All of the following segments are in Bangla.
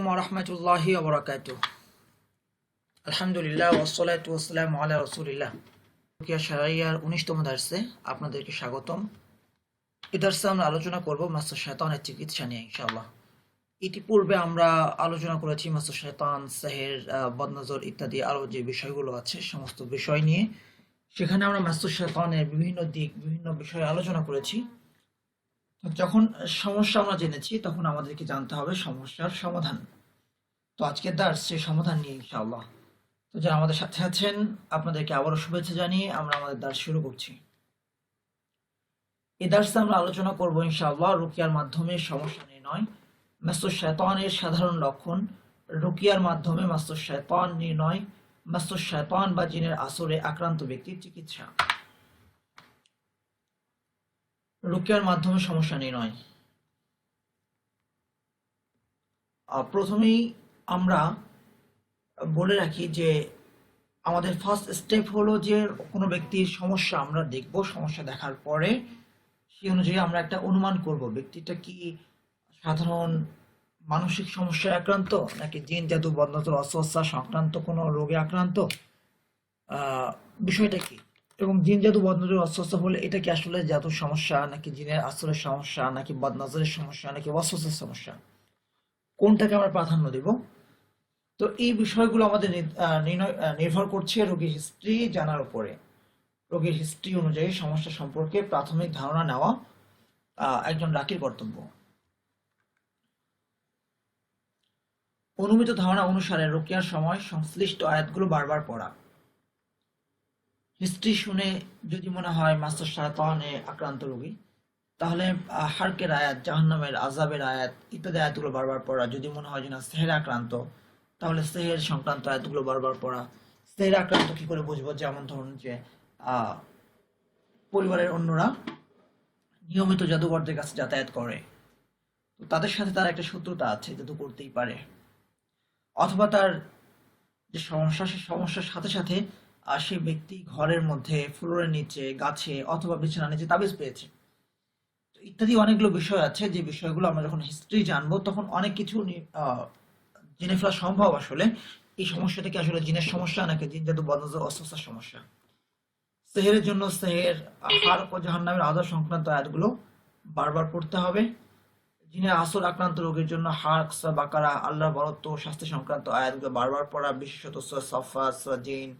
ওয়া রাহমাতুল্লাহি ওয়া বারাকাতুহু। আলহামদুলিল্লাহ ওয়াসসালাতু ওয়াসসালামু আলা রাসূলিল্লাহ। রুকিয়া শারঈয়ার 19তম দার্সে আপনাদেরকে স্বাগতম। এই দার্সে আমরা আলোচনা করব মাসু শয়তানের চিকিৎসা নিয়ে ইনশাআল্লাহ। ইতিপূর্বে আমরা আলোচনা করেছি মাসু শয়তান, সেহের, বদনজর ইত্যাদি আরো যে বিষয়গুলো আছে সমস্ত বিষয় নিয়ে। সেখানে আমরা মাসু শয়তানের বিভিন্ন দিক, বিভিন্ন বিষয়ে আলোচনা করেছি। যখন সমস্যা আমরা জেনেছি তখন আমাদেরকে জানতে হবে সমস্যার সমাধান। তো আজকের দার্স সেই সমাধান নিয়ে ইনশাআল্লাহ। তো যারা আমাদের সাথে আছেন আপনাদেরকে আবারও শুভেচ্ছা জানিয়ে আমরা আমাদের দার্স শুরু করছি। এই দার্সে আমরা আলোচনা করব ইনশাআল্লাহ রুকিয়ার মাধ্যমে সমস্যা নির্ণয়, মাসু শয়তানের সাধারণ লক্ষণ, রুকিয়ার মাধ্যমে মাসু শয়তান নির্ণয়, মাসু শয়তান বা জিনের আসরে আক্রান্ত ব্যক্তির চিকিৎসা। রুকিয়ার মাধ্যমে সমস্যা নির্ণয়। প্রথমেই আমরা বলে রাখি যে আমাদের ফার্স্ট স্টেপ হলো যে কোনো ব্যক্তির সমস্যা আমরা দেখব, সমস্যা দেখার পরে সেই অনুযায়ী আমরা একটা অনুমান করব ব্যক্তিটা কি সাধারণ মানসিক সমস্যায় আক্রান্ত নাকি জিন জাদু বদনজর অস্বস্থা সংক্রান্ত কোনো রোগে আক্রান্ত, বিষয়টা কি, এবং জিন জাদু বদনজর অস্বস্থ হলে এটা কি আসলে জাদুর সমস্যা নাকি জিনের আসরের সমস্যা নাকি বদনজরের সমস্যা নাকি অস্বস্থের সমস্যা, কোনটাকে আমরা প্রাধান্য দেব। তো এই বিষয়গুলো আমাদের নির্ভর করছে রোগীর হিস্ট্রি জানার উপরে। রোগীর হিস্ট্রি অনুযায়ী সমস্যা সম্পর্কে প্রাথমিক ধারণা নেওয়া একজন ডাকির কর্তব্য। অনুমিত ধারণা অনুসারে রুকিয়ার সময় সংশ্লিষ্ট আয়াতগুলো বারবার পড়া। হিস্ট্রি শুনে যদি মনে হয় মাসু শয়তানে আক্রান্ত রোগী, তাহলে হারকের আয়াত, জাহান্নামের আযাবের আয়াত ইত্যাদি আয়াতগুলো বারবার পড়া। যদি মনে হয় যে না সেহের আক্রান্ত, তাহলে সেহের সংক্রান্ত আয়াতগুলো বারবার পড়া। সেহের আক্রান্ত কি করে বুঝবো? যেমন ধরুন যে পরিবারের অন্যরা নিয়মিত জাদুঘরদের কাছে যাতায়াত করে, তো তাদের সাথে তার একটা শত্রুতা আছে, জাদু করতেই পারে। অথবা তার যে সমস্যা, সেই সমস্যার সাথে সাথে সেই ব্যক্তি ঘরের মধ্যে, ফ্লোরের নিচে, গাছে অথবা বিছানার নিচে তাবিজ পেয়েছে, ইত্যাদি অনেকগুলো বিষয় আছে যে বিষয়গুলো আমরা যখন হিস্ট্রি জানবো তখন অনেক কিছু জেনে ফেলা সম্ভব। আসলে এই সমস্যাটা কি আসলে জিনের সমস্যা নাকি জিন জাদু বদনজর অস্বস্থার সমস্যা। সেহেরের জন্য সেহের, ফারুক ও জাহান্নামের আযাব সংক্রান্ত আয়াতগুলো বারবার পড়তে হবে। জিনের আসর আক্রান্ত রোগীর জন্য হার্ক, সূরা বাকারা, আল্লাহর বরত্ব ও শাস্তি সংক্রান্ত আয়াতগুলো বারবার পড়া, বিশেষত সূরা সাফফাত, সূরা জিন,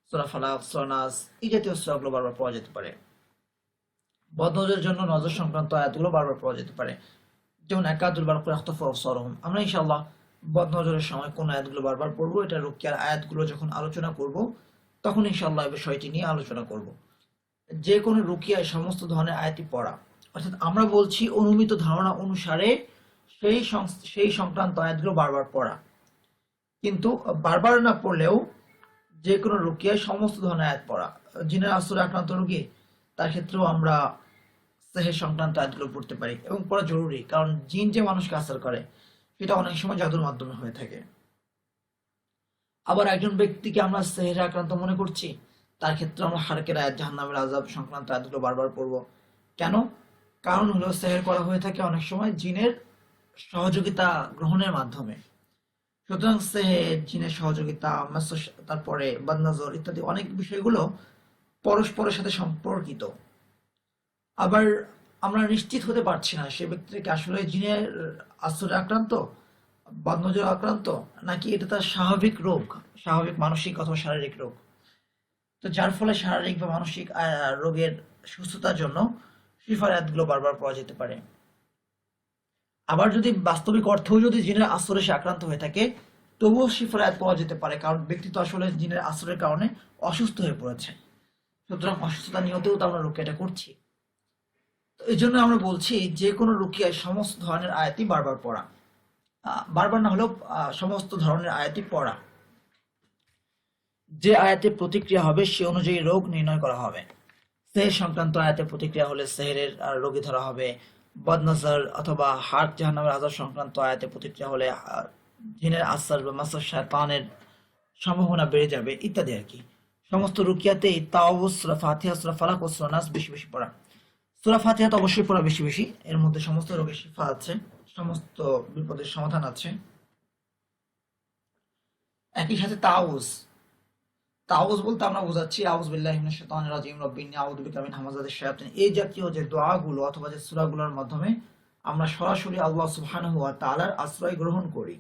সূরা ফালাক, সূরা নাস এই জাতীয় সূরাগুলো বারবার পড়া যেতে পারে। বদনজরের জন্য নজর সংক্রান্ত আয়াতগুলো বারবার পড়া যেতে পারে, যেমন একাদুল বারক রাখতাফু আবসারহুম। আমরা ইনশাআল্লাহ বদনজরের সময় কোন আয়াতগুলো বারবার পড়বো, এটা রুকিয়ার আয়াতগুলো যখন আলোচনা করব তখন ইনশাআল্লাহ এই বিষয়টি নিয়ে আলোচনা করব। যে কোনো রুকিয়ায় সমস্ত ধরনের আয়াতই পড়া, অর্থাৎ আমরা বলছি অনুমিত ধারণা অনুসারে সেই সংক্রান্ত আয়াতগুলো বারবার পড়া। কিন্তু বারবার না পড়লেও যে কোনো রুকিয়ায় সমস্ত ধরনের আয়াত পড়া। জিনের আসরে আক্রান্ত রোগী, তার ক্ষেত্রেও আমরা সেহের সংক্রান্ত আয়াতগুলো পড়তে পারি এবং পড়া জরুরি, কারণ জিন যে মানুষকে আসর করে সেটা অনেক সময় জাদুর মাধ্যমে হয়ে থাকে। আবার একজন ব্যক্তিকে আমরা সেহেরে আক্রান্ত মনে করছি, তার ক্ষেত্রে আমরা হারকের আয়াত, জাহান্নামের আযাব সংক্রান্ত আয়াতগুলো বারবার পড়বো। কেন? কারণ হলো সেহের করা হয়ে থাকে অনেক সময় জিনের সহযোগিতা গ্রহণের মাধ্যমে। সুতরাং সেহের, জিনের সহযোগিতা, তারপরে বদনজর ইত্যাদি অনেক বিষয়গুলো পরস্পরের সাথে সম্পর্কিত। আবার আমরা নিশ্চিত হতে পারছি না সে ব্যক্তিকে আসলে জিনের আসরে আক্রান্ত, বদনজর আক্রান্ত, নাকি এটা তার স্বাভাবিক রোগ, স্বাভাবিক মানসিক অথবা শারীরিক রোগ। তো যার ফলে শারীরিক বা মানসিক রোগের সুস্থতার জন্য শিফার আয়াতগুলো বারবার পড়া যেতে পারে। আবার যদি বাস্তবিক অর্থেও যদি জিনের আসরে সে আক্রান্ত হয়ে থাকে, তবুও শিফার আয়াত পড়া যেতে পারে, কারণ ব্যক্তি তো আসলে জিনের আসরের কারণে অসুস্থ হয়ে পড়েছে। সুতরাং অসুস্থতা নিয়তেও তো আমরা রুকিয়াটা করছি। তো এই জন্য আমরা বলছি যে কোনো রুকিয়ায় সমস্ত ধরনের আয়াতই বারবার পড়া, বারবার না হলেও সমস্ত ধরনের আয়াতই পড়া। যে আয়াতে প্রতিক্রিয়া হবে সে অনুযায়ী রোগ নির্ণয় করা হবে। সেহের সংক্রান্ত আয়াতে প্রতিক্রিয়া হলে সেহেরের রোগী ধরা হবে। বদনজর অথবা হার্ক, জাহান্নামের আযাব সংক্রান্ত আয়াতে প্রতিক্রিয়া হলে জিনের আসর বা মাসু শয়তানের সম্ভাবনা বেড়ে যাবে ইত্যাদি আর কি। সমস্ত রুকিয়াতেই তাওবুস, সূরা ফাতিহা, সূরা ফালাক ও সূরা নাস বেশি বেশি পড়া। সূরা ফাতিহা তো অবশ্যই পড়া বেশি বেশি, এর মধ্যে সমস্ত রোগের শিফা আছে, সমস্ত বিপদের সমাধান আছে। একই সাথে তাউজ। তাওজ বলতে আমরা বোঝাচ্ছি আউজ বিল্লাহি মিনাশ শাইতানির রাজিম রব্বিন্নী আউযু বিকা মিন হামাযাতিশ শায়াতিন, এই জাতীয় যে দোয়াগুলো অথবা যে সূরাগুলোর মাধ্যমে আমরা সরাসরি আল্লাহ সুবহানাহু ওয়া তাআলার আশ্রয় গ্রহণ করি।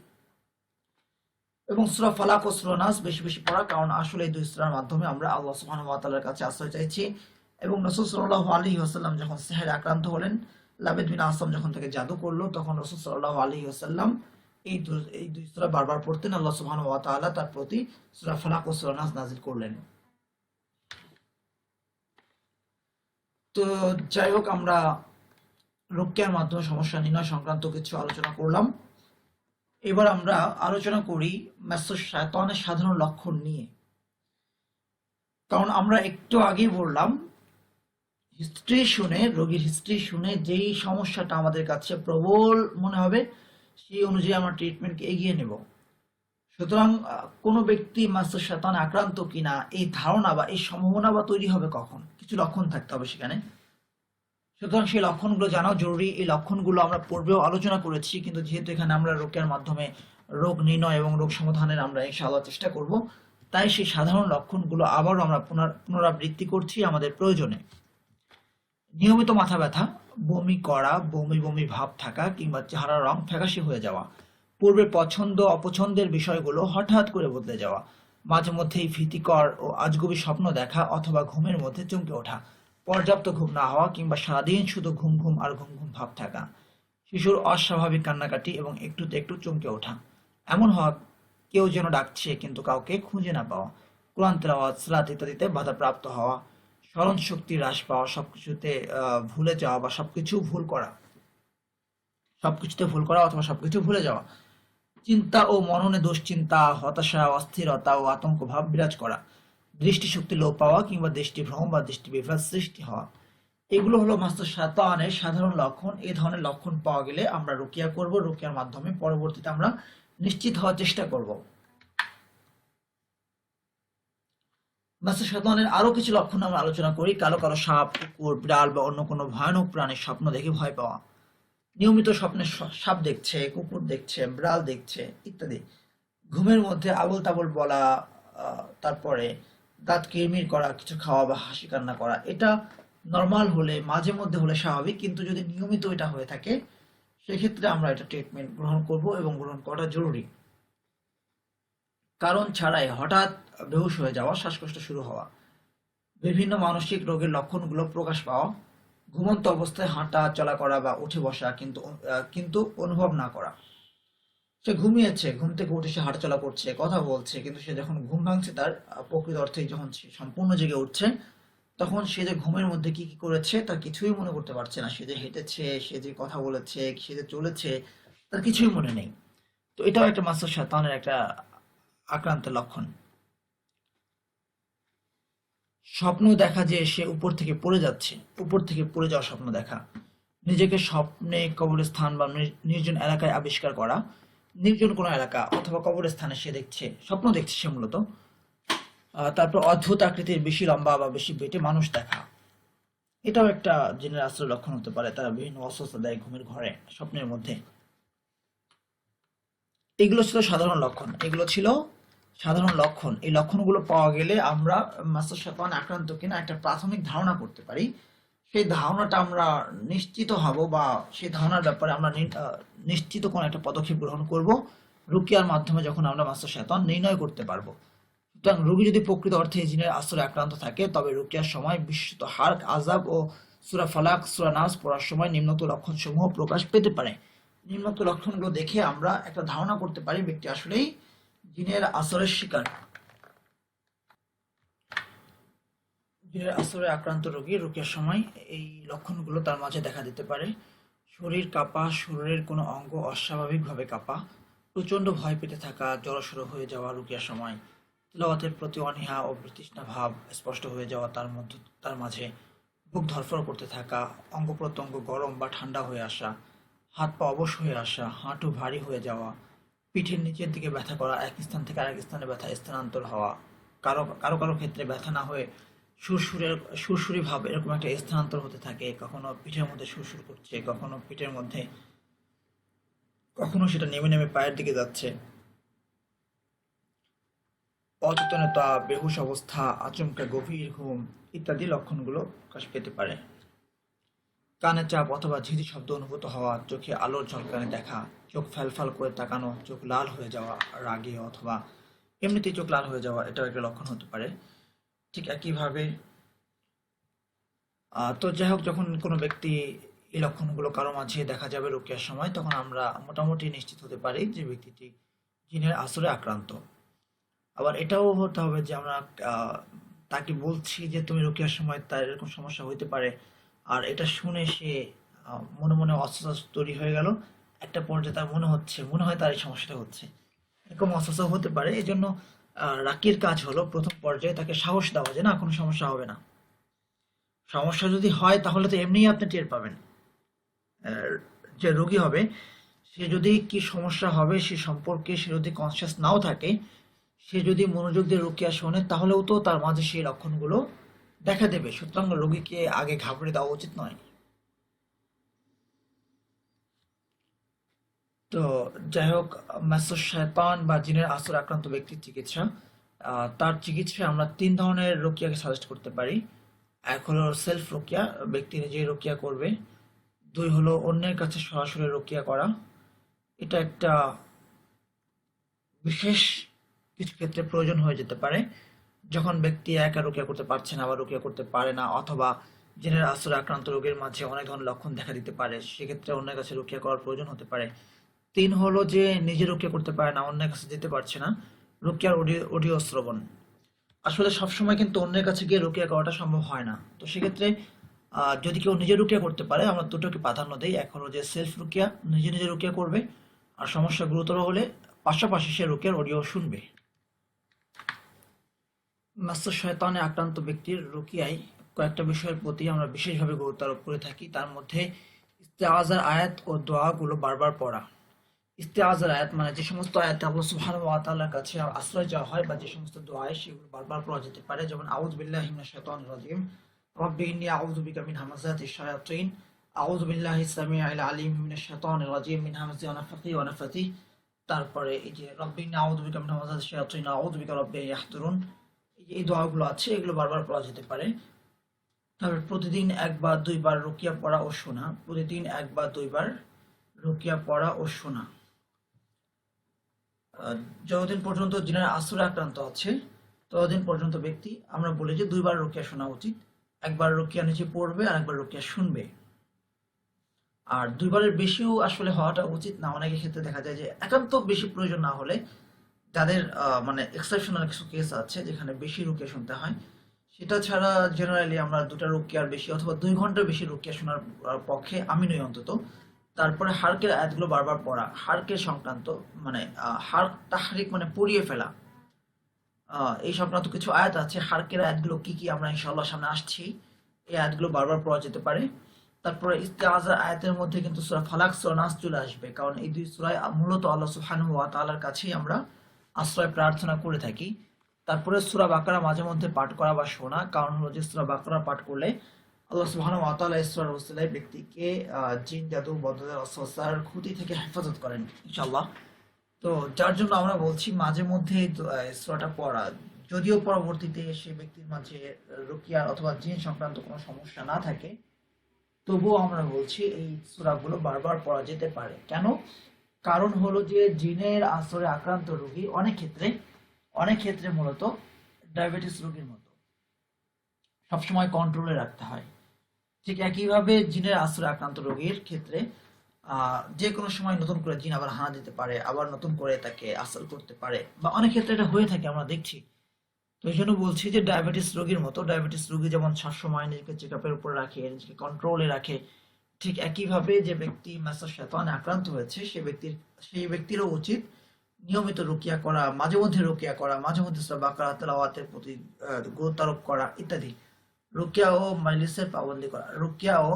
এবং সূরা ফালাক ও সূরা নাস বেশি বেশি পড়া, কারণ আসলে এই দুই সূরার মাধ্যমে আমরা আল্লাহ সুবহানাহু ওয়া তাআলার কাছে আশ্রয় চাইছি। এবং রাসূল সাল্লাল্লাহু আলাইহি ওয়াসাল্লাম যখন সিহরে আক্রান্ত হলেন, লাবিদ বিন আসম যখন তাকে জাদু করলো, তখন রাসূল সাল্লাল্লাহু আলাইহি ওয়াসাল্লাম এই দুই সূরা বারবার পড়তেন। আল্লাহ সুবহানাহু ওয়া তাআলা তার প্রতি সূরা ফালাক ও সূরা নাস নাযিল করলেন। তো যাই হোক, আমরা রুকিয়ার মাধ্যমে সমস্যা নির্ণয় সংক্রান্ত কিছু আলোচনা করলাম। এবার আমরা আলোচনা করি মাসুস শায়তানের সাধারণ লক্ষণ নিয়ে। কারণ আমরা একটু আগেই বললাম, রোগীর হিস্ট্রি শুনে যেই সমস্যাটা আমাদের কাছে প্রবল মনে হবে সেই অনুযায়ী আমরা ট্রিটমেন্টকে এগিয়ে নেব। সুতরাং কোনো ব্যক্তি মাসুস শায়তানে আক্রান্ত কিনা এই ধারণা বা এই সম্ভাবনা বা তৈরি হবে কখন, কিছু লক্ষণ থাকতে হবে সেখানে। সুতরাং সেই লক্ষণগুলো জানাও জরুরি। এই লক্ষণগুলো আমরা পূর্বেও আলোচনা করেছি, কিন্তু যেহেতু এখানে আমরা রোগের মাধ্যমে রোগ নির্ণয় এবং রোগ সমাধানের আমরা ইনশাআল্লাহ চেষ্টা করব, তাই সেই সাধারণ লক্ষণগুলো আবারও আমরা পুনরাবৃত্তি করছি আমাদের প্রয়োজনে। নিয়মিত মাথা ব্যথা, বমি করা, বমি বমি ভাব থাকা কিংবা চেহারার রং ফ্যাকাশে হয়ে যাওয়া, পূর্বের পছন্দ অপছন্দের বিষয়গুলো হঠাৎ করে বদলে যাওয়া, মাঝে মধ্যেই ভীতিকর ও আজগুবি স্বপ্ন দেখা অথবা ঘুমের মধ্যে চমকে ওঠা, পর্যাপ্ত ঘুম না হওয়া কিংবা সারাদিন শুধু ঘুম ঘুম আর ঘুম ঘুম ভাব থাকা, শিশুর অস্বাভাবিক কান্নাকাটি এবং একটুতে একটু চমকে ওঠা, এমন হওয়া কেউ যেন ডাকছে কিন্তু কাউকে খুঁজে না পাওয়া, কোরআন তেলাওয়াত সালাত ইত্যাদিতে বাধাপ্রাপ্ত হওয়া, স্মরণ শক্তি হ্রাস পাওয়া, সবকিছুতে ভুলে যাওয়া বা সবকিছুতে ভুল করা অথবা সবকিছু ভুলে যাওয়া, চিন্তা ও মননে দুশ্চিন্তা, হতাশা, অস্থিরতা ও আতঙ্ক ভাব বিরাজ করা, দৃষ্টিশক্তি লোপ পাওয়া কিংবা দৃষ্টিভ্রম বা দৃষ্টি বিভ্রাট সৃষ্টি হওয়া। এগুলো হলো মাস্টার শায়তানের সাধারণ লক্ষণ। এই ধরনের লক্ষণ পাওয়া গেলে আমরা রুকিয়া করব। রুকিয়ার মাধ্যমে পরবর্তীতে আমরা নিশ্চিত হওয়ার চেষ্টা করব। মাস্টার শায়তানের আরো কিছু লক্ষণ আমরা আলোচনা করি। কালো কালো সাপ, কুকুর, বিড়াল বা অন্য কোনো ভয়ানক প্রাণীর স্বপ্ন দেখে ভয় পাওয়া, নিয়মিত স্বপ্নে সাপ দেখছে, কুকুর দেখছে, বিড়াল দেখছে ইত্যাদি, ঘুমের মধ্যে আবোল তাবোল বলা, তারপরে দাঁত কিরমির করা, কিছু খাওয়া বা হাসি কান্না করা, এটা নর্মাল হলে, মাঝে মধ্যে হলে স্বাভাবিক, কিন্তু যদি নিয়মিত এটা হয়ে থাকে সেক্ষেত্রে আমরা এটা ট্রিটমেন্ট গ্রহণ করব এবং গ্রহণ করা জরুরি। কারণ ছাড়াই হঠাৎ বেহুশ হয়ে যাওয়া, শ্বাসকষ্ট শুরু হওয়া, বিভিন্ন মানসিক রোগের লক্ষণগুলো প্রকাশ পাওয়া, ঘুমন্ত অবস্থায় হাঁটা চলা করা বা উঠে বসা কিন্তু অনুভব না করা, সে ঘুমিয়েছে, ঘুম থেকে উঠে সে হাঁটাচলা করছে, কথা বলছে, কিন্তু সে যখন ঘুম ভাঙছে তার প্রকৃত অর্থে যখন সে সম্পূর্ণ জেগে উঠছে, তখন সে যে ঘুমের মধ্যে কি কি করেছে তার কিছুই মনে করতে পারছে না। সে যে হেঁটেছে, সে যে কথা বলেছে, সে যে চলেছে, তার কিছুই মনে নেই। তো এটাও একটা মাস্টার শয়তানের একটা আক্রান্তের লক্ষণ। স্বপ্ন দেখা যে সে উপর থেকে পড়ে যাচ্ছে, উপর থেকে পড়ে যাওয়ার স্বপ্ন দেখা, নিজেকে স্বপ্নে কবরস্থান বা নির্জন এলাকায় আবিষ্কার করা, নির্জন কোনো এলাকা অথবা কবরস্থানে সে দেখছে, স্বপ্ন দেখছে সে মূলত। তারপর অদ্ভুত আকৃতির, বেশি লম্বা বা বেশি বেটে মানুষ দেখা, এটাও একটা জিনের আশ্রয় লক্ষণ হতে পারে। তারা বিভিন্ন অস্বস্থতা দেয় ঘুমের ঘরে, স্বপ্নের মধ্যে। এগুলো ছিল সাধারণ লক্ষণ। এই লক্ষণগুলো পাওয়া গেলে আমরা মাস্টার শয়তান আক্রান্ত কিনা একটা প্রাথমিক ধারণা করতে পারি। সেই ধারণাটা আমরা নিশ্চিত হব বা সেই ধারণার ব্যাপারে আমরা নিশ্চিত কোনো একটা পদক্ষেপ গ্রহণ করব রুকিয়ার মাধ্যমে, যখন আমরা মাস্টার শয়তান নির্ণয় করতে পারবো। সুতরাং রোগী যদি প্রকৃত অর্থে জিনের আশ্রয়ে আক্রান্ত থাকে, তবে রুকিয়ার সময় বিশ্বত হার্ক, আজাব ও সূরা ফালাক, সূরা নাস পড়ার সময় নিম্নোক্ত লক্ষণসমূহ প্রকাশ পেতে পারে। নিম্নোক্ত লক্ষণগুলো দেখে আমরা একটা ধারণা করতে পারি ব্যক্তি আসলেই জিনের আসরের শিকার। জিনের আসরে আক্রান্ত রোগী রুকিয়ার সময় এই লক্ষণগুলো তার মাঝে দেখা দিতে পারে: শরীর কাঁপা, শরীরের কোনো অঙ্গ অস্বাভাবিকভাবে কাঁপা, প্রচণ্ড ভয় পেতে থাকা, জড়সড় হয়ে যাওয়া রুকিয়ার সময়, তিলাওয়াতের প্রতি অনীহা ও বিতৃষ্ণা ভাব স্পষ্ট হয়ে যাওয়া, তার মাঝে বুক ধড়ফড় করতে থাকা, অঙ্গ প্রত্যঙ্গ গরম বা ঠান্ডা হয়ে আসা, হাত পা অবশ হয়ে আসা, হাঁটু ভারী হয়ে যাওয়া, পিঠের নিচের দিকে ব্যথা করা, এক স্থান থেকে আরেক স্থানে ব্যথা স্থানান্তর হওয়া, কারো কারো কারো ক্ষেত্রে ব্যথা না হয়ে সুরসুরি ভাব এরকম একটা স্থানান্তর হতে থাকে, কখনো পিঠের মধ্যে সুরসুর করছে, কখনো পিঠের মধ্যে, কখনো সেটা নেমে নেমে পায়ের দিকে যাচ্ছে, অচেতনতা, বেহুশ অবস্থা, আচমকা গভীর ঘুম ইত্যাদি লক্ষণগুলো প্রকাশ পেতে পারে। কানে চাপ অথবা ঝিঝি শব্দ অনুভূত হওয়া, চোখে আলোর ঝলকানি দেখা, চোখ ফ্যালফ্যাল করে তাকানো, চোখ লাল হয়ে যাওয়া রাগে অথবা এমনিতেই চোখ লাল হয়ে যাওয়া, এটাও একটা লক্ষণ হতে পারে। ঠিক একইভাবে তো যাই হোক, যখন কোনো ব্যক্তি এই লক্ষণগুলো কারো মাঝে দেখা যাবে রোকেয়ার সময়, তখন আমরা মোটামুটি নিশ্চিত হতে পারি যে ব্যক্তিটি জিনের আসরে আক্রান্ত। আবার এটাও হতে হবে যে আমরা আহ, তাকে বলছি যে তুমি রোকেয়ার সময় তার এরকম সমস্যা হইতে পারে, আর এটা শুনে সে মনে মনে অস্বস্তি তৈরি হয়ে গেল। একটা পর্যায়ে তার মনে হয় তার এই সমস্যাটা হচ্ছে, এরকম অস্বস্তি হতে পারে। এই জন্য রাকির কাজ হলো প্রথম পর্যায়ে তাকে সাহস দেওয়া যে না, কোনো সমস্যা হবে না। সমস্যা যদি হয় তাহলে তো এমনিই আপনি টের পাবেন। আহ, যে রোগী হবে, সে যদি কি সমস্যা হবে সে সম্পর্কে সে যদি কনসিয়াস নাও থাকে, সে যদি মনোযোগ দিয়ে রোকেয়া শোনে, তাহলেও তো তার মাঝে সেই লক্ষণগুলো দেখা দেবে। সুতরাং রোগীকে আগে ঘাবড়ে দেওয়া উচিত নয়। তো যাই হোক, মাসুস শয়তান বা জিনের আসর আক্রান্ত ব্যক্তির চিকিৎসা, তার চিকিৎসায় আমরা তিন ধরনের রোকিয়াকে সাজেস্ট করতে পারি। এক হলো সেলফ রোকিয়া, ব্যক্তি নিজেই রোকিয়া করবে। দুই হলো অন্যের কাছে সরাসরি রোকিয়া করা। এটা একটা বিশেষ কিছু ক্ষেত্রে প্রয়োজন হয়ে যেতে পারে, যখন ব্যক্তি একা রোকেয়া করতে পারছে না বা রোকেয়া করতে পারে না, অথবা জেনের আসরে আক্রান্ত রোগীর মাঝে অনেক ধরনের লক্ষণ দেখা দিতে পারে, সেক্ষেত্রে অন্যের কাছে রোকেয়া করার প্রয়োজন হতে পারে। তিন হলো যে নিজে রোকেয়া করতে পারে না, অন্যের কাছে যেতে পারছে না, রোকেয়ার অডিও অডিও শ্রবণ। আসলে সবসময় কিন্তু অন্যের কাছে গিয়ে রোকেয়া করাটা সম্ভব হয় না। তো সেক্ষেত্রে যদি কেউ নিজে রোকেয়া করতে পারে, আমরা দুটোকে প্রাধান্য দেই। এক হলো যে সেলফ রোকেয়া, নিজে নিজে রোকেয়া করবে, আর সমস্যা গুরুতর হলে পাশাপাশি সে রোকেয়ার অডিও শুনবে। মাস্টার শয়তানে আক্রান্ত ব্যক্তির রুকিয়ায় কয়েকটা বিষয়ের প্রতি আমরা বিশেষভাবে গুরুত্ব আরোপ করে থাকি। তার মধ্যে ইস্তেআজার আয়াত ও দোয়াগুলো বারবার পড়া। ইস্তেআজার আয়াত মানে যে সমস্ত আয়াতে আল্লাহ সুবহানাহু ওয়া তাআলার কাছে আশ্রয় চাওয়া হয়, বা যে সমস্ত দোয়ায় সেগুলো বারবার পড়া যেতে পারে। যেমন আউযু বিল্লাহি মিনাশ শাইতানির রাজিম, রব্বি ইন্নী আউযু বিকা মিন হামাযাতিশ শায়াতিন, আউযু বিল্লাহিস সামিউল আলিম মিনাশ শাইতানির রাজিম মিন হামাযি ওয়া নাফাথি ওয়া নাফাথি। তারপরে এই যে রব্বি ইন্নী আউযু বিকা মিন হামাযাতিশ শায়াতিন, আউযু বিকা রব্বি আন ইয়াহদুরুন, এই দোয়াগুলো আছে, এগুলো বারবার পড়া যেতে পারে। তারপর প্রতিদিন এক বা দুইবার রুকিয়া পড়া ও শোনা, প্রতিদিন এক বা দুইবার রুকিয়া পড়া ও শোনা। আহ, যতদিন পর্যন্ত জিনের আসরে আক্রান্ত আছে ততদিন পর্যন্ত ব্যক্তি, আমরা বলি যে দুইবার রুকিয়া শোনা উচিত। একবার রুকিয়া নিচে পড়বে আর একবার রুকিয়া শুনবে। আর দুইবারের বেশিও আসলে হওয়াটা উচিত না। অনেকের ক্ষেত্রে দেখা যায় যে একান্ত বেশি প্রয়োজন না হলে, যাদের মানে এক্সেপশনাল কিছু কেস আছে যেখানে বেশি রুকিয়া শুনতে হয়, সেটা ছাড়া জেনারেলি আমরা দুটা রুকিয়ার বেশি অথবা 2 ঘন্টার বেশি রুকিয়া শোনার পক্ষে আমি নই অন্তত। তারপরে হার্কের আয়াতগুলো বারবার পড়া, হার্কের সংক্রান্ত মানে হার্ক তাহরিক মানে পড়িয়ে ফেলা, এই সংক্রান্ত কিছু আয়াত আছে। হার্কের আয়াতগুলো কি কি আমরা ইনশাআল্লাহ সামনে আসছি, এই আয়াতগুলো বারবার পড়া যেতে পারে। তারপরে ইস্তেআজার আয়াতের মধ্যে কিন্তু সূরা ফালাক, সূরা নাস চলে আসবে, কারণ এই দুই সূরায় মূলত আল্লাহ সুবহানাহু ওয়া তাআলার কাছেই আমরা আশ্রয় প্রার্থনা করে থাকি। তারপরে সূরা বাকারা মাঝে মধ্যে পাঠ করা বা শোনা, কারণ হলো যে সূরা বাকারা পাঠ করলে আল্লাহ সুবহানাহু ওয়া তাআলা এই সূরার ওসিলায় ব্যক্তিকে জিন জাদু বদরের অস্ত্রশস্ত্রের ক্ষতি থেকে হেফাজত করেন ইনশাআল্লাহ। তো যার জন্য আমরা বলছি মাঝে মধ্যে সূরাটা পড়া, যদিও পরবর্তীতে সে ব্যক্তির মাঝে রুকিয়া অথবা জিন সংক্রান্ত কোনো সমস্যা না থাকে, তবুও আমরা বলছি এই সূরাগুলো বারবার পড়া যেতে পারে। কেন? কারণ হলো যে জিনের আসরে আক্রান্ত রোগী অনেক ক্ষেত্রে মূলত ডায়াবেটিস রোগীর মতো সবসময় কন্ট্রোলে রাখতে হয়। ঠিক একইভাবে জিনের আসরে আক্রান্ত রোগীর ক্ষেত্রে যে কোনো সময় নতুন করে জিন আবার হানা দিতে পারে, আবার নতুন করে তাকে আসর করতে পারে, বা অনেক ক্ষেত্রে এটা হয়ে থাকে, আমরা দেখছি। তো এই জন্য বলছি যে ডায়াবেটিস রোগীর মতো, ডায়াবেটিস রোগী যেমন সবসময় নিজেকে চেক আপের উপর রাখে, নিজেকে কন্ট্রোলে রাখে, ঠিক একইভাবে যে ব্যক্তি মাসার শয়তানে আক্রান্ত হয়েছে সেই ব্যক্তিরও উচিত নিয়মিত রুকিয়া করা, মাঝে মধ্যে রুকিয়া করা, মাঝে মধ্যে সূরা বাকারা তেলাওয়াতের প্রতি গুরুত্ব আরোপ করা ইত্যাদি। রুকিয়া ও মাইলিসের পাবন্দি করা, রুকিয়া ও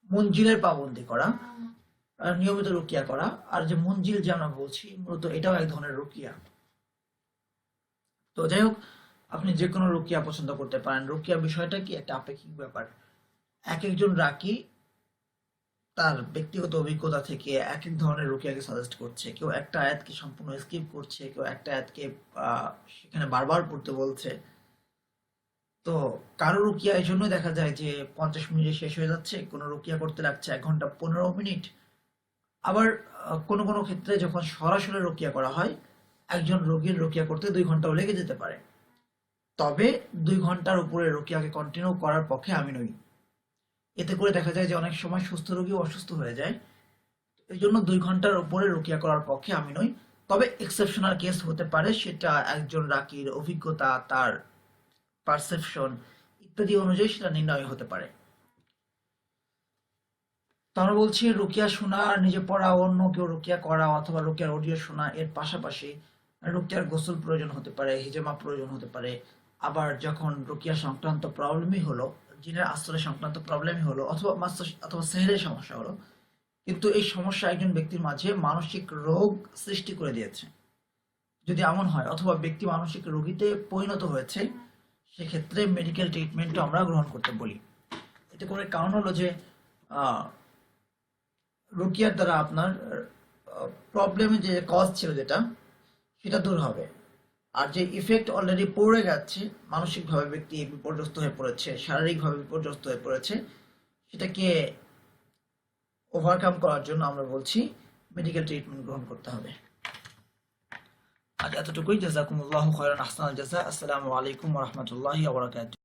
মঞ্জিলের পাবন্দি করা, নিয়মিত রুকিয়া করা। আর যে মঞ্জিল যে আমরা বলছি, মূলত এটাও এক ধরনের রুকিয়া। তো যাই হোক, আপনি যে কোনো রুকিয়া পছন্দ করতে পারেন। রুকিয়া বিষয়টা কি একটা আপেক্ষিক ব্যাপার। এক একজন রাকি তার ব্যক্তিগত অভিজ্ঞতা থেকে এক এক ধরনের রুকিয়াকে সাজেস্ট করছে। কেউ একটা আয়াতকে সম্পূর্ণ স্কিপ করছে, কেউ একটা আয়াতকে সেখানে বারবার পড়তে বলছে। তো কারো রুকিয়া এই জন্য দেখা যায় যে 50 মিনিটে শেষ হয়ে যাচ্ছে, কোনো রুকিয়া করতে লাগছে 1 ঘন্টা 15 মিনিট। আবার কোনো কোনো ক্ষেত্রে যখন সরাসরি রুকিয়া করা হয়, একজন রোগীর রুকিয়া করতে 2 ঘন্টাও লেগে যেতে পারে। তবে 2 ঘন্টার উপরে রুকিয়াকে কন্টিনিউ করার পক্ষে আমি নই। এতে করে দেখা যায় যে অনেক সময় সুস্থ রোগীও অসুস্থ হয়ে যায়। এই জন্য 2 ঘন্টার উপরে রুকিয়া করার পক্ষে আমি নই। তবে এক্সেপশনাল কেস হতে পারে, সেটা একজন রাকির অভিজ্ঞতা, তার পারসেপশন ইত্যাদি অনুযায়ী সেটা নির্ণয় হতে পারে। তো আমরা বলছি রুকিয়া শোনা আর নিজে পড়া, অন্য কেউ রুকিয়া করা অথবা রুকিয়ার অডিও শোনা, এর পাশাপাশি রুকিয়ার গোসল প্রয়োজন হতে পারে, হিজামা প্রয়োজন হতে পারে। আবার যখন রুকিয়া সংক্রান্ত প্রবলেমই হলো, জিনের আশ্রয় সংক্রান্ত প্রবলেমই হলো, অথবা অথবা সেহরের সমস্যা হলো, কিন্তু এই সমস্যা একজন ব্যক্তির মাঝে মানসিক রোগ সৃষ্টি করে দিয়েছে, যদি এমন হয়, অথবা ব্যক্তি মানসিক রোগীতে পরিণত হয়েছে, সেক্ষেত্রে মেডিকেল ট্রিটমেন্টও আমরা গ্রহণ করতে বলি। এতে করে কারণ হলো যে আহ, রুকিয়ার দ্বারা আপনার প্রবলেমের যে কজ ছিল যেটা, সেটা দূর হবে। আর যে ইফেক্ট অলরেডি পড়ে গেছে, মানসিকভাবে ব্যক্তি বিপর্যস্ত হয়ে পড়েছে, শারীরিকভাবে বিপর্যস্ত হয়ে পড়েছে, সেটাকে ওভারকাম করার জন্য আমরা বলছি মেডিকেল ট্রিটমেন্ট গ্রহণ করতে হবে। আজ এতটুকুই। জাযাকুমুল্লাহু খায়রান, আহসানাল জাযা। আসসালামু আলাইকুম ওয়া রাহমাতুল্লাহি ওয়া বারাকাতুহু।